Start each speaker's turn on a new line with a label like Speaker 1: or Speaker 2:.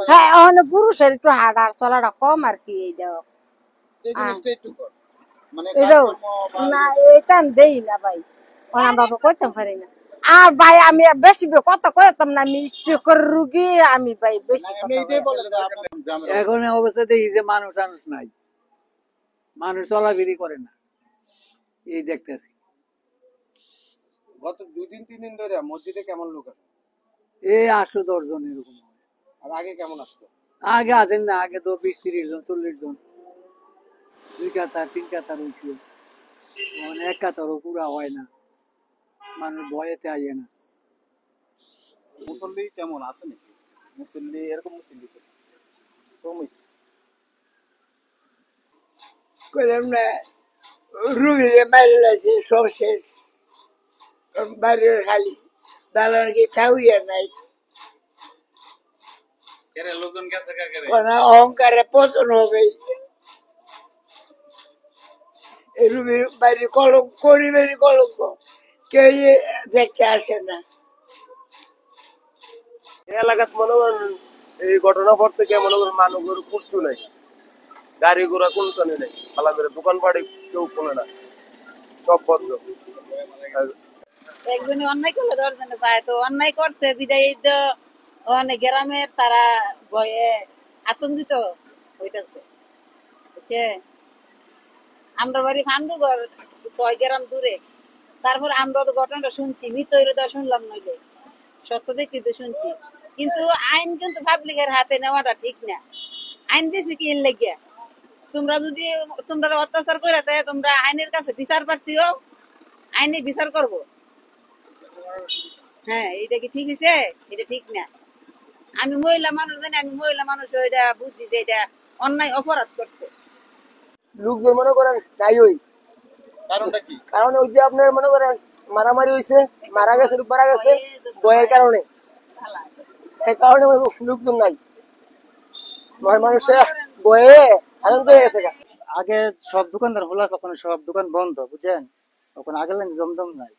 Speaker 1: হ্যাঁ এখন পুরুষের একটু হাঁটার চলাটা কম আর কি এইটা এটাও না এটা দেই না ভাই আমরা তো করতাম পারি না আর ভাই আমি বেশি কথা কইতাম না আমি স্ট্রোকের রুগী আমি ভাই বেশি
Speaker 2: এখন অবস্থা দেখি যে মানুষ টানুষ নাই, মানুষ চলাফেরি করে না, এই দেখতেছি।
Speaker 3: গত 2-3 দিন ধরে মসজিদে কেমন লোক আছে?
Speaker 2: এই 8-10 জন এরকম।
Speaker 3: আর আগে কেমন আসতো?
Speaker 2: আগে আছেন না, আগে তো 20-30 জন 40 জন, 2 কাতার 3 কাতার হয়েছিল, মানে 1 কাতারও পুরা হয় না, মানুষ ভয়েতে আইয়ে না।
Speaker 3: মুসল্লি কেমন আছে নাকি? মুসল্লি এরকম মুসল্লি কম হয়েছে
Speaker 4: কইলাম না রুগীরে মারি লাগছে সব শেষ, বাড়ির খালি দালান কি থাউইয়া নাই,
Speaker 3: লোকজন গেছে
Speaker 4: অহংকারে পতন হবে। এই রুগীর বাড়ির কলঙ্ক পরিবারের কলঙ্ক কেউ দেখতে আসে না।
Speaker 3: এলাকাত মনে করেন এই ঘটনা পর থেকে মনে করেন মানুষের কুচ্ছু নাই, গাড়ি ঘোড়া কোনখানে নেই, খালা করে দোকান বাড়ি কেউ খোলে না, সব বন্ধ।
Speaker 5: একজনই অন্যায় করলে 10 জনে পায়, তো অন্যায় করছে বিদায় তো অনেক গ্রামের তারা ভয়ে আতঙ্কিত হইতেছে, বুঝছে। আমরা বাড়ি ফান্ডুগড় 6 গ্রাম দূরে, তারপর আমরা তো ঘটনাটা শুনছি, মৃত হইলে তো শুনলাম নইলে সত্য দেখি তো শুনছি, কিন্তু আইন কিন্তু পাবলিকের হাতে নেওয়াটা ঠিক না। আইন দিছি কি এর লেগে, তোমরা যদি তোমরা অত্যাচার করে তাই তোমরা আইনের কাছে বিচার প্রার্থীও, আইনে বিচার করব। হ্যাঁ এটা কি ঠিক হয়েছে? এটা ঠিক না। আমি মহিলা মানুষ জানি, আমি মহিলা মানুষ এটা বুঝি যে এটা অন্যায় অপরাধ করছে।
Speaker 4: লোকজন মনে করেন নাই ওই
Speaker 3: কারণটা কি?
Speaker 4: কারণ ওই যে আপনার মনে করেন মারামারি হয়েছে, মারা গেছে, লোক মারা গেছে বয়ের কারণে, এই কারণে লোকজন নাই, মানুষের বয়ে আনন্দ হয়ে গেছে।
Speaker 2: আগে সব দোকানদার খোলা, তখন সব দোকান বন্ধ, বুঝছেন, তখন আগের লাইন জমজম নাই।